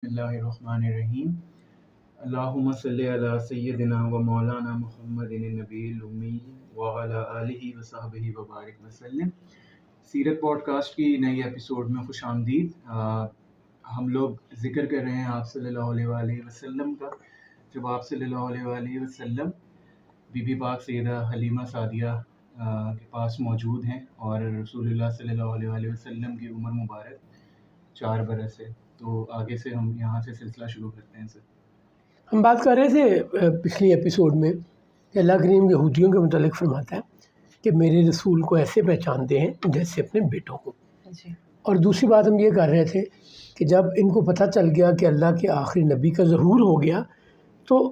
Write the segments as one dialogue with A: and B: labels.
A: اللہ الرحمن الرحیم اللہم صلی علی سیدنا و مولانا محمد النبی الامی وعلی آلہ وصحبہ وبارک وسلم۔ سیرت پوڈ کاسٹ کی نئی ایپیسوڈ میں خوش آمدید۔ ہم لوگ ذکر کر رہے ہیں آپ صلی اللہ علیہ وآلہ وسلم کا، جب آپ صلی اللہ علیہ وآلہ وسلم بی بی پاک سیدہ حلیمہ سعدیہ کے پاس موجود ہیں، اور رسول اللہ صلی اللہ علیہ وآلہ وسلم کی عمر مبارک 4 برس ہے۔ تو آگے سے ہم یہاں سے سلسلہ شروع کرتے ہیں سر۔
B: ہم بات کر رہے تھے پچھلی ایپیسوڈ میں کہ اللہ کریم یہودیوں کے متعلق فرماتا ہے کہ میرے رسول کو ایسے پہچانتے ہیں جیسے اپنے بیٹوں کو
C: جی۔
B: اور دوسری بات ہم یہ کر رہے تھے کہ جب ان کو پتہ چل گیا کہ اللہ کے آخری نبی کا ظہور ہو گیا تو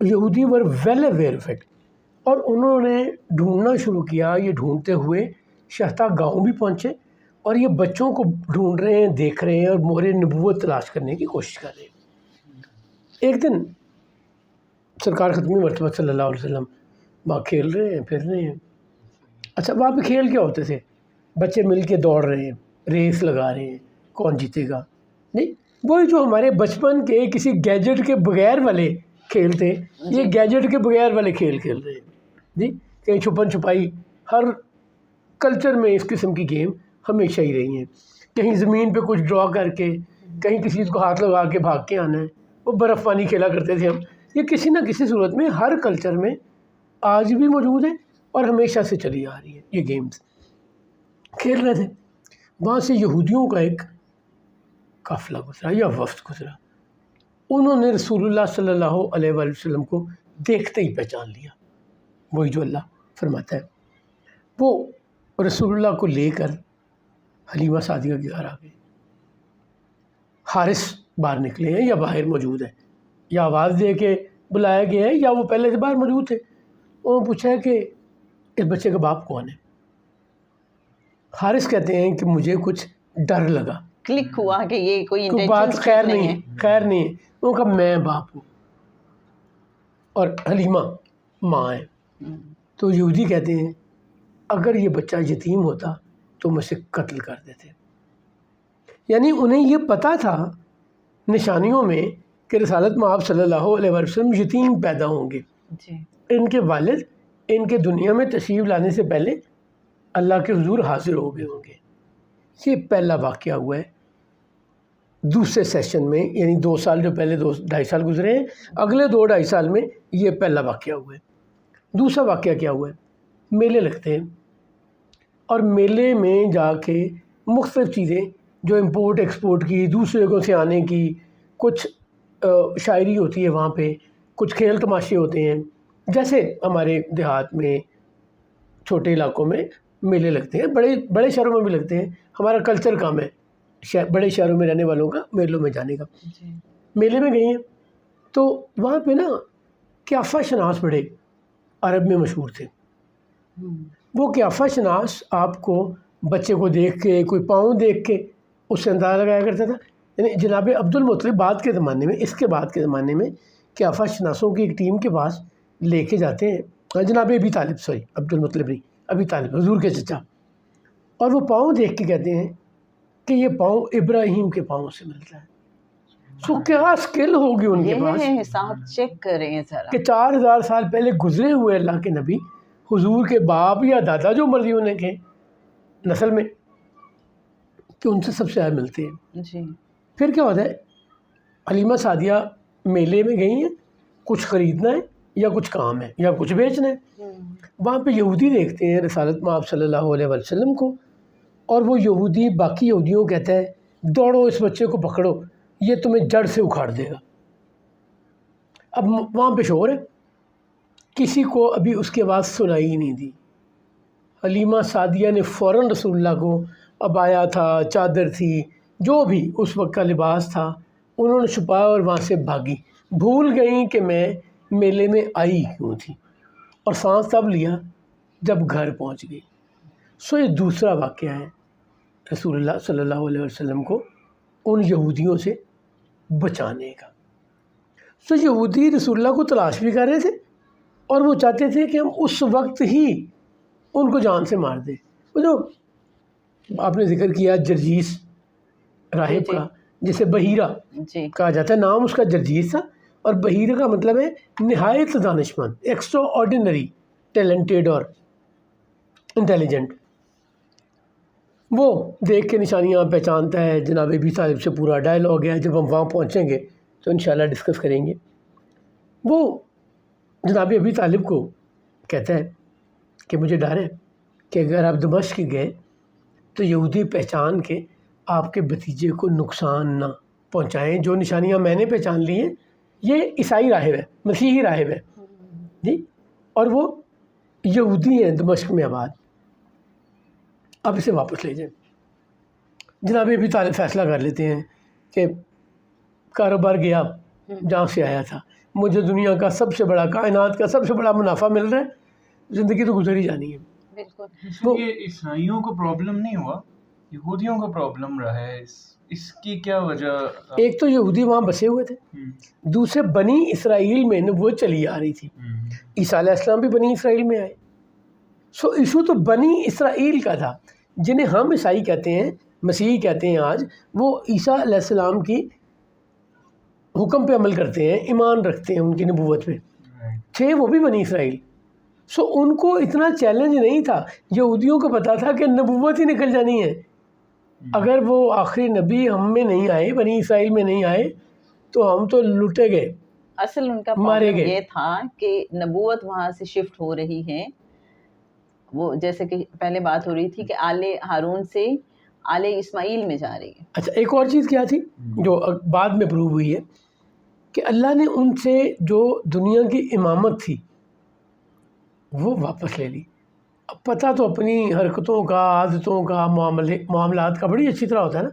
B: یہودی ور ویل اویئر آف اٹ، اور انہوں نے ڈھونڈنا شروع کیا۔ یہ ڈھونڈتے ہوئے شہتا گاؤں بھی پہنچے اور یہ بچوں کو ڈھونڈ رہے ہیں، دیکھ رہے ہیں اور مہر نبوت تلاش کرنے کی کوشش کر رہے ہیں۔ ایک دن سرکار ختمی مرتبہ صلی اللہ علیہ وسلم وہاں کھیل رہے ہیں، پھر رہے ہیں۔ اچھا، وہاں پہ کھیل کیا ہوتے تھے؟ بچے مل کے دوڑ رہے ہیں، ریس لگا رہے ہیں، کون جیتے گا؟ نہیں، وہی جو ہمارے بچپن کے کسی گیجٹ کے بغیر والے کھیل تھے، یہ گیجٹ کے بغیر والے کھیل کھیل رہے ہیں جی۔ کہیں چھپن چھپائی، ہر کلچر میں اس قسم کی گیم ہمیشہ ہی رہی ہیں۔ کہیں زمین پہ کچھ ڈرا کر کے، کہیں کسی چیز کو ہاتھ لگا کے بھاگ کے آنا ہے، وہ برف پانی کھیلا کرتے تھے ہم۔ یہ کسی نہ کسی صورت میں ہر کلچر میں آج بھی موجود ہے اور ہمیشہ سے چلی آ رہی ہے۔ یہ گیمز کھیل رہے تھے، وہاں سے یہودیوں کا ایک قافلہ گزرا یا وفد گزرا۔ انہوں نے رسول اللہ صلی اللہ علیہ وآلہ وسلم کو دیکھتے ہی پہچان لیا۔ وہی جو اللہ فرماتا ہے، وہ رسول اللہ کو لے کر حلیمہ سعدیہ کے گھر آ گئے۔ حارث باہر نکلے ہیں یا باہر موجود ہے، یا آواز دے کے بلایا گیا ہے یا وہ پہلے سے باہر موجود تھے۔ انہوں نے پوچھا ہے کہ اس بچے کا باپ کون ہے؟ حارث کہتے ہیں کہ مجھے کچھ ڈر لگا،
C: کلک ہوا کہ یہ کوئی
B: بات خیر نہیں ہے، خیر نہیں ہے۔ انہوں نے کہا میں باپ ہوں اور حلیمہ ماں ہے۔ تو یہودی کہتے ہیں اگر یہ بچہ یتیم ہوتا تو مجھ سے قتل کر دیتے۔ یعنی انہیں یہ پتہ تھا نشانیوں میں کہ رسالت مآب صلی اللہ علیہ وسلم یتیم پیدا ہوں گے۔
C: جی۔
B: ان کے والد ان کے دنیا میں تشریف لانے سے پہلے اللہ کے حضور حاضر ہو گئے ہوں گے۔ یہ پہلا واقعہ ہوا ہے دوسرے سیشن میں، یعنی 2 سال جو پہلے 2-2.5 سال گزرے ہیں، اگلے 2-2.5 سال میں یہ پہلا واقعہ ہوا ہے۔ دوسرا واقعہ کیا ہوا ہے؟ میلے لگتے ہیں اور میلے میں جا کے مختلف چیزیں جو امپورٹ ایکسپورٹ کی، دوسرے جگہوں سے آنے کی، کچھ شاعری ہوتی ہے وہاں پہ، کچھ کھیل تماشے ہوتے ہیں۔ جیسے ہمارے دیہات میں چھوٹے علاقوں میں میلے لگتے ہیں، بڑے شہروں میں بھی لگتے ہیں۔ ہمارا کلچر کم ہے بڑے شہروں میں رہنے والوں کا میلوں میں جانے کا۔ میلے میں گئی ہیں تو وہاں پہ نا قیافہ شناس بڑے عرب میں مشہور تھے۔ وہ قیافہ شناس آپ کو بچے کو دیکھ کے، کوئی پاؤں دیکھ کے اس سے اندازہ لگایا کرتا تھا۔ یعنی جناب عبد المطلب بعد کے زمانے میں، اس کے بعد کے زمانے میں قیافہ شناسوں کی ایک ٹیم کے پاس لے کے جاتے ہیں جناب ابی طالب، عبد المطلب نہیں، ابی طالب حضور کے چچا، اور وہ پاؤں دیکھ کے کہتے ہیں کہ یہ پاؤں ابراہیم کے پاؤں سے ملتا ہے۔ سو کیا سکل ہوگی ان کے پاس،
C: یہ حساب چیک کریں ذرا
B: کہ 4000 سال پہلے گزرے ہوئے اللہ کے نبی، حضور کے باپ یا دادا جو مرضی انہیں کے نسل میں، کہ ان سے سب سے زیادہ ملتے ہیں۔
C: جی۔
B: پھر کیا ہوتا ہے؟ حلیمہ سعدیہ میلے میں گئی ہیں، کچھ خریدنا ہے یا کچھ کام ہے یا کچھ بیچنا ہے۔ وہاں پہ یہودی دیکھتے ہیں رسالت مآب صلی اللہ علیہ وسلم کو، اور وہ یہودی باقی یہودیوں کو کہتا ہے دوڑو اس بچے کو پکڑو، یہ تمہیں جڑ سے اکھاڑ دے گا۔ اب وہاں پہ شور ہے، کسی کو ابھی اس کی آواز سنائی ہی نہیں دی۔ حلیمہ سعدیہ نے فوراً رسول اللہ کو، عبایا تھا، چادر تھی، جو بھی اس وقت کا لباس تھا، انہوں نے چھپایا اور وہاں سے بھاگی۔ بھول گئیں کہ میں میلے میں آئی کیوں تھی، اور سانس تب لیا جب گھر پہنچ گئی۔ سو یہ دوسرا واقعہ ہے رسول اللہ صلی اللہ علیہ وسلم کو ان یہودیوں سے بچانے کا۔ سو یہودی رسول اللہ کو تلاش بھی کر رہے تھے اور وہ چاہتے تھے کہ ہم اس وقت ہی ان کو جان سے مار دیں۔ وہ جو آپ نے ذکر کیا جرجیس راہب کا، جسے بحیرہ
C: جی
B: کہا جاتا ہے، نام اس کا جرجیز تھا، اور بحیرہ کا مطلب ہے نہایت دانشمند، ایکسٹرا آرڈینری ٹیلنٹڈ اور انٹیلیجنٹ۔ وہ دیکھ کے نشانیاں پہچانتا ہے۔ جناب ابی طالب سے پورا ڈائلاگ ہے، جب ہم وہاں پہنچیں گے تو انشاءاللہ ڈسکس کریں گے۔ وہ جناب ابی طالب کو کہتا ہے کہ مجھے ڈر ہے کہ اگر آپ دمشق گئے تو یہودی پہچان کے آپ کے بھتیجے کو نقصان نہ پہنچائیں۔ جو نشانیاں میں نے پہچان لی ہیں، یہ عیسائی راہب ہے، مسیحی راہب ہے جی، اور وہ یہودی ہیں دمشق میں آباد، آپ اسے واپس لے جائیں۔ جناب ابی طالب فیصلہ کر لیتے ہیں کہ کاروبار گیا جہاں سے آیا تھا، مجھے دنیا کا سب سے بڑا، کائنات کا سب سے بڑا منافع مل رہا ہے، زندگی تو گزر ہی جانی ہے۔
C: بالکل۔
A: یہ عیسائیوں کو پرابلم نہیں ہوا، یہودیوں کو پرابلم رہا ہے، اس کی کیا وجہ؟
B: ایک تو یہودی وہاں بسے ہوئے تھے، دوسرے بنی اسرائیل میں نبوت چلی آ رہی تھی، عیسیٰ علیہ السلام بھی بنی اسرائیل میں آئے، سو ایشو تو بنی اسرائیل کا تھا، جنہیں ہم عیسائی کہتے ہیں، مسیحی کہتے ہیں آج، وہ عیسیٰ علیہ السلام کی حکم پہ عمل کرتے ہیں، ایمان رکھتے ہیں ان کی نبوت پہ، تھے وہ بھی بنی اسرائیل۔ سو ان کو اتنا چیلنج نہیں تھا، یہودیوں کو پتا تھا کہ نبوت ہی نکل جانی ہے، اگر وہ آخری نبی ہم میں نہیں آئے، بنی اسرائیل میں نہیں آئے، تو ہم تو لوٹے گئے،
C: اصل ان کا
B: مارے
C: پرابلم
B: گئے۔
C: یہ تھا کہ نبوت وہاں سے شفٹ ہو رہی ہے، وہ جیسے کہ پہلے بات ہو رہی تھی کہ آل ہارون سے آل اسماعیل میں جا رہی ہے۔
B: اچھا، ایک اور چیز کیا تھی جو بعد میں پروو ہوئی ہے کہ اللہ نے ان سے جو دنیا کی امامت تھی وہ واپس لے لی۔ اب پتہ تو اپنی حرکتوں کا، عادتوں کا، معاملات کا بڑی اچھی طرح ہوتا ہے نا،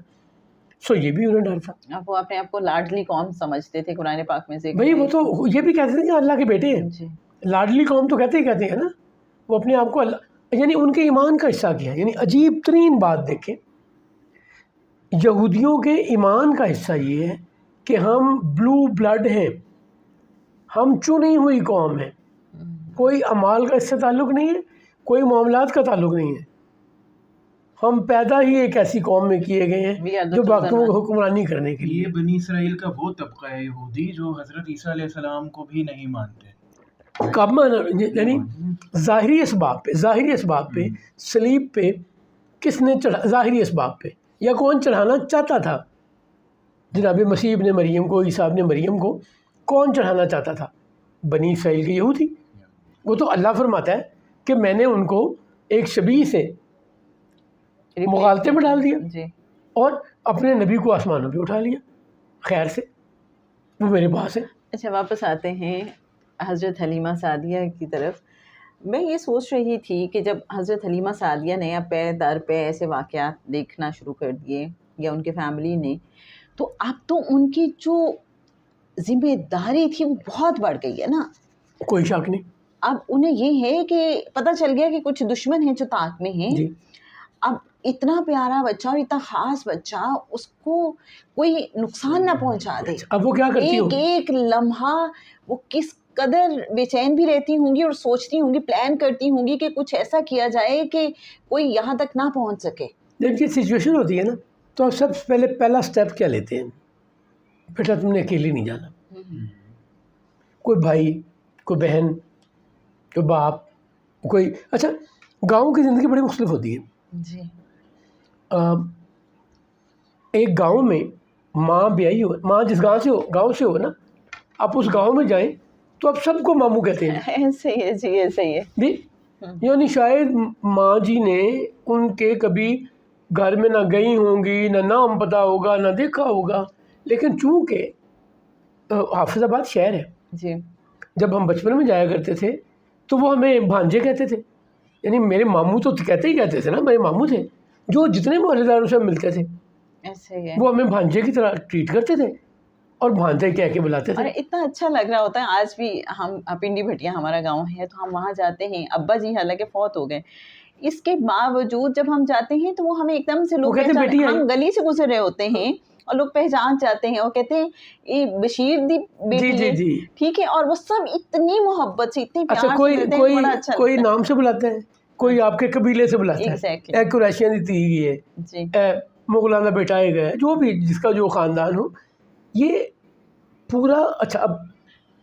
B: سو یہ بھی انہیں ڈر تھا۔
C: اب وہ اپنے آپ کو لاڈلی قوم سمجھتے تھے، قرآن پاک میں ذکر
B: بھئی وہ تو یہ بھی کہتے تھے کہ اللہ کے بیٹے ہیں،
C: جی
B: لاڈلی قوم تو کہتے ہیں نا، وہ اپنے آپ کو اللہ، یعنی ان کے ایمان کا حصہ کیا ہے۔ یعنی عجیب ترین بات دیکھیں، یہودیوں کے ایمان کا حصہ یہ ہے کہ ہم بلو بلڈ ہیں، ہم چنی ہوئی قوم ہیں، کوئی اعمال کا اس سے تعلق نہیں ہے، کوئی معاملات کا تعلق نہیں ہے، ہم پیدا ہی ایک ایسی قوم میں کیے گئے ہیں جو باقیوں کو حکمرانی کرنے کے لیے۔
A: یہ بنی اسرائیل کا وہ طبقہ ہے یہودی جو حضرت عیسیٰ علیہ السلام کو بھی نہیں مانتے،
B: کب یعنی ظاہری اسباب پہ صلیب پہ کس نے ظاہری اسباب پہ یا کون چڑھانا چاہتا تھا؟ جناب مسیح ابن مریم کو، عیسیٰ ابن مریم کو کون چڑھانا چاہتا تھا؟ بنی اسرائیل کے یہودی۔ وہ تو اللہ فرماتا ہے کہ میں نے ان کو ایک شبیہ سے مغالطے میں ڈال دیا
C: جی
B: اور اپنے نبی کو آسمانوں پہ اٹھا لیا، خیر سے وہ میرے پاس ہے۔
C: اچھا، واپس آتے ہیں حضرت حلیمہ سعدیہ کی طرف۔ میں یہ سوچ رہی تھی کہ جب حضرت حلیمہ سعدیہ نے اب پے در پہ ایسے واقعات دیکھنا شروع کر دیے یا ان کے فیملی نے، تو اب تو ان کی جو ذمہ داری تھی وہ بہت بڑھ گئی ہے نا۔
B: کوئی شک نہیں۔
C: اب انہیں یہ ہے کہ پتہ چل گیا کہ کچھ دشمن ہیں جو طاق میں ہیں،
B: جی
C: اب اتنا پیارا بچہ اور اتنا خاص بچہ، اس کو کوئی نقصان نہ پہنچا دے۔
B: اب وہ کیا کرتی ہوں؟
C: ایک لمحہ وہ کس قدر بے چین بھی رہتی ہوں گی اور سوچتی ہوں گی، پلان کرتی ہوں گی کہ کچھ ایسا کیا جائے کہ کوئی یہاں تک نہ پہنچ سکے۔
B: جب یہ سچویشن ہوتی ہے نا تو آپ سب سے پہلا سٹیپ کیا لیتے ہیں؟ بیٹا تم نے اکیلے نہیں جانا، کوئی بھائی، کوئی بہن، کوئی باپ، کوئی، اچھا گاؤں کی زندگی بڑی مختلف ہوتی ہے۔
C: جی
B: ایک گاؤں میں ماں بیائی ہو، ماں جس گاؤں سے ہو نا، آپ اس گاؤں میں جائیں تو آپ سب کو ماموں کہتے ہیں۔
C: ایسے ہی ہے جی، ایسے ہی ہے
B: جی، یعنی شاید ماں جی نے ان کے کبھی گھر میں نہ گئی ہوں گی، نہ نام پتہ ہوگا، نہ دیکھا ہوگا، لیکن چونکہ حافظ آباد شہر ہے،
C: جی
B: جب ہم بچپن میں جایا کرتے تھے تو وہ ہمیں بھانجے کہتے تھے، یعنی میرے ماموں تو کہتے تھے نا، میرے ماموں تھے جو جتنے محلے داروں سے ہم ملتے تھے
C: ایسے ہی ہے۔
B: وہ ہمیں بھانجے کی طرح ٹریٹ کرتے تھے اور بھانجے کہہ کے بلاتے
C: اور
B: تھے۔
C: اتنا اچھا لگ رہا ہوتا ہے، آج بھی ہم پنڈی بھٹیا ہمارا گاؤں ہے تو ہم وہاں جاتے ہیں، ابا جی حالانکہ فوت ہو گئے، اس کے باوجود جب ہم جاتے ہیں تو وہ ہمیں ایک دم سے لوگ ہم گلی سے گزر رہے ہوتے ہیں اور لوگ پہچان جاتے ہیں اور کہتے ہیں یہ بشیر دی بیٹی ہے، ٹھیک ہے، اور وہ سب اتنی محبت سے، اتنے پیار سے ملتے ہیں، بڑا اچھا
B: کوئی نام سے بلاتے ہیں، کوئی آپ کے قبیلے سے بلاتا ہے،
C: ایگزیکٹلی
B: اے قریشیاں دی تھی ہے،
C: جی،
B: اے مولانا بٹھائے گئے, جو بھی جس کا جو خاندان ہو, یہ پورا اچھا. اب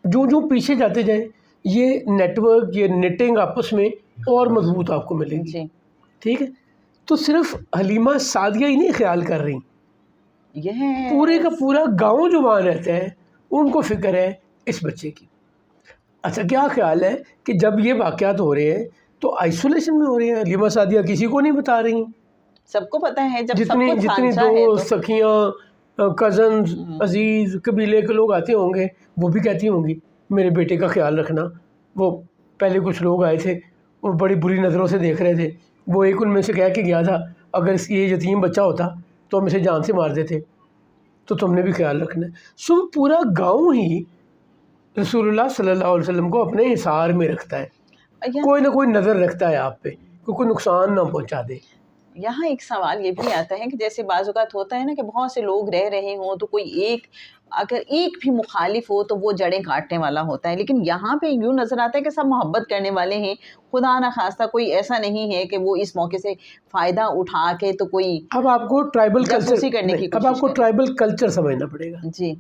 B: جو پیچھے جاتے جائیں یہ نیٹ ورک, یہ نیٹنگ آپس میں اور مضبوط آپ کو ملے گی. ٹھیک ہے, تو صرف حلیمہ سعدیہ ہی نہیں خیال کر رہی, پورے کا پورا گاؤں جو وہاں رہتا ہے ان کو فکر ہے اس بچے کی. اچھا کیا خیال ہے کہ جب یہ واقعات ہو رہے ہیں تو آئسولیشن میں ہو رہے ہیں, حلیمہ سعدیہ کسی کو نہیں بتا رہی,
C: سب کو پتہ ہے, جب
B: جتنی دوست, سکھیاں, کزنز, عزیز, قبیلے کے لوگ آتے ہوں گے وہ بھی کہتی ہوں گی میرے بیٹے کا خیال رکھنا. وہ پہلے کچھ لوگ آئے تھے اور بڑی بری نظروں سے دیکھ رہے تھے, وہ ایک ان میں سے کہہ کے گیا تھا اگر یہ یتیم بچہ ہوتا تو ہم اسے جان سے مار دیتے, تو تم نے بھی خیال رکھنا ہے. سو پورا گاؤں ہی رسول اللہ صلی اللہ علیہ وسلم کو اپنے حصار میں رکھتا ہے, کوئی نہ کوئی نظر رکھتا ہے آپ پہ کہ کوئی نقصان نہ پہنچا دے.
C: یہاں ایک سوال یہ بھی آتا ہے کہ جیسے بعض اوقات ہوتا ہے نا کہ بہت سے لوگ رہ رہے ہوں تو کوئی ایک اگر ایک بھی مخالف ہو تو وہ جڑیں کاٹنے والا ہوتا ہے, لیکن یہاں پہ یوں نظر آتا ہے کہ سب محبت کرنے والے ہیں. خدا نہ خواستہ کوئی ایسا نہیں ہے کہ وہ اس موقع سے فائدہ اٹھا کے تو کوئی
B: اب آپ کو ٹرائبل کلچر
C: کرنے کی
B: اب آپ کو ٹرائبل کلچر سمجھنا پڑے گا.
C: جی,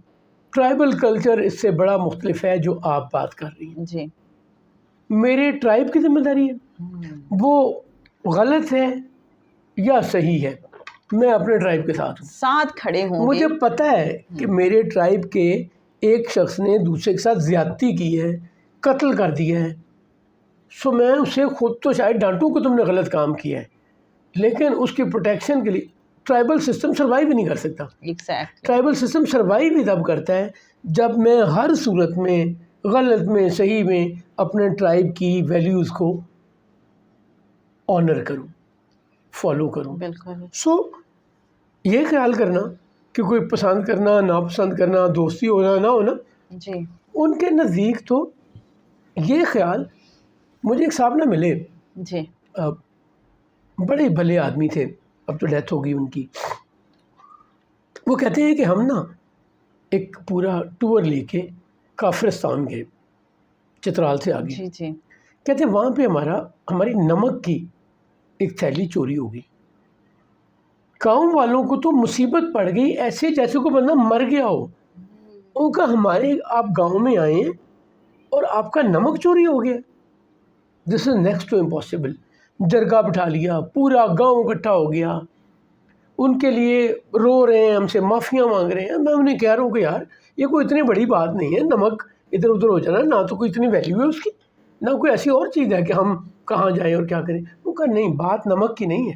B: ٹرائبل کلچر اس سے بڑا مختلف ہے جو آپ بات کر رہی ہیں.
C: جی,
B: میرے ٹرائب کی ذمہ داری ہے, وہ غلط ہے یا صحیح ہے, میں اپنے ٹرائب کے ساتھ ہوں,
C: ساتھ کھڑے ہوں.
B: مجھے پتہ ہے کہ میرے ٹرائب کے ایک شخص نے دوسرے کے ساتھ زیادتی کی ہے, قتل کر دیا ہے, سو میں اسے خود تو شاید ڈانٹوں کہ تم نے غلط کام کیا ہے, لیکن اس کی پروٹیکشن کے لیے ٹرائبل سسٹم سروائیو ہی نہیں کر سکتا. ٹرائبل سسٹم سروائیو ہی تب کرتا ہے جب میں ہر صورت میں, غلط میں, صحیح میں, اپنے ٹرائب کی ویلیوز کو آنر کروں, فالو کروں.
C: بالکل.
B: سو یہ خیال کرنا کہ کوئی پسند کرنا, ناپسند کرنا, دوستی ہونا نہ ہونا,
C: جی, ان
B: کے نزدیک تو یہ خیال. مجھے ایک صاحب نہ ملے,
C: جی,
B: بڑے بھلے آدمی تھے, اب تو ڈیتھ ہو گئی ان کی. وہ کہتے ہیں کہ ہم نا ایک پورا ٹور لے کے کافرستان گئے, چترال سے آگے.
C: جی, جی,
B: کہتے ہیں وہاں پہ ہماری نمک کی ایک تھیلی چوری ہو گئی. گاؤں والوں کو تو مصیبت پڑ گئی, ایسے جیسے کوئی بندہ مر گیا ہو. ان کا آپ گاؤں میں آئے ہیں اور آپ کا نمک چوری ہو گیا, دس از نیکسٹ ٹو امپاسبل. جرگہ بٹھا لیا, پورا گاؤں اکٹھا ہو گیا, ان کے لیے رو رہے ہیں, ہم سے معافیاں مانگ رہے ہیں. میں انہیں کہہ رہا ہوں کہ یار یہ کوئی اتنی بڑی بات نہیں ہے, نمک ادھر ادھر ہو جانا, نہ تو کوئی اتنی ویلیو ہے اس کی, نہ کوئی ایسی اور چیز ہے کہ ہم کہاں جائیں اور کیا کریں. وہ کہا نہیں, بات نمک کی نہیں ہے,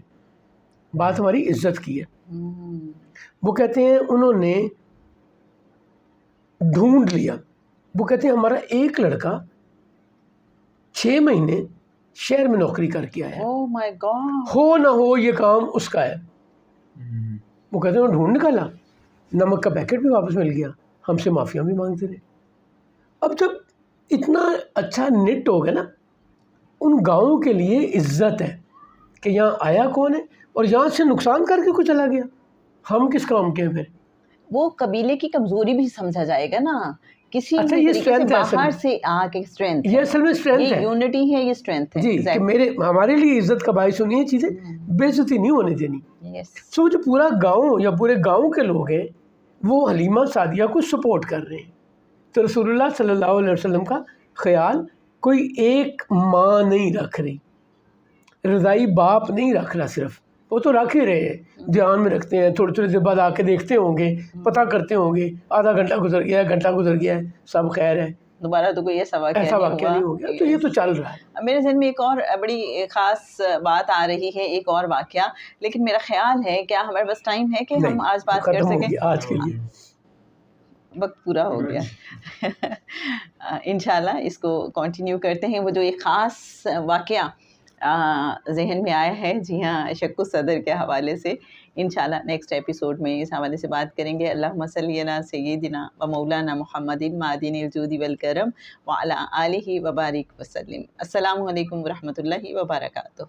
B: بات ہماری عزت کی ہے. وہ کہتے ہیں انہوں نے ڈھونڈ لیا. وہ کہتے ہیں ہمارا ایک لڑکا 6 مہینے شہر میں نوکری کر کے آیا,
C: oh my God,
B: ہو نہ ہو یہ کام اس کا ہے. وہ کہتے ہیں انہوں نے ڈھونڈ نکالا, نمک کا پیکٹ بھی واپس مل گیا, ہم سے معافیاں بھی مانگتے رہے. اب جب اتنا اچھا نٹ ہو گیا نا, ان گاؤں کے لیے عزت ہے کہ یہاں آیا کون ہے اور یہاں سے نقصان کر کے کوئی چلا گیا, ہم کس کام کے ہیں پھر.
C: وہ قبیلے کی کمزوری بھی سمجھا جائے گا نا, کسی
B: یہ اسٹرینتھ ہے,
C: باہر سے آ کے اسٹرینتھ,
B: یہ اصل میں اسٹرینتھ ہے,
C: یونٹی ہے, یہ اسٹرینتھ ہے.
B: جی, کہ ہمارے لیے عزت کا باعث ہونی ہے چیزیں, بے عزتی نہیں ہونے دینی. سو جو پورا گاؤں یا پورے گاؤں کے لوگ ہیں وہ حلیمہ سعدیہ کو سپورٹ کر رہے ہیں. تو رسول اللہ صلی اللہ علیہ وسلم کا خیال کوئی ایک ماں نہیں رکھ رہی, رضائی باپ نہیں رکھ رہا, صرف وہ تو رکھ ہی رہے ہیں, دھیان میں رکھتے ہیں, تھوڑی تھوڑی دیر بعد آ کے دیکھتے ہوں گے, پتہ کرتے ہوں گے, آدھا گھنٹہ گزر گیا ہے, گھنٹہ گزر گیا ہے, سب خیر ہے,
C: دوبارہ تو کوئی ایسا واقعہ
B: نہیں ہو گیا. تو یہ تو چل رہا ہے.
C: میرے ذہن میں ایک اور بڑی خاص بات آ رہی ہے, ایک اور واقعہ, لیکن میرا خیال ہے کیا ہمارے پاس ٹائم ہے کہ ہم آج بات کر سکیں؟
B: آج کے لیے
C: وقت پورا ہو گیا. انشاءاللہ اس کو کنٹینیو کرتے ہیں. وہ جو ایک خاص واقعہ ذہن میں آیا ہے, جی ہاں, شق الصدر کے حوالے سے, انشاءاللہ نیکسٹ ایپیسوڈ میں اس حوالے سے بات کریں گے. اللہم صلی علی سیدنا و مولانا محمد معدن الجود والکرم وعلی آلہ وبارک وسلم. السلام علیکم ورحمۃ اللہ وبرکاتہ.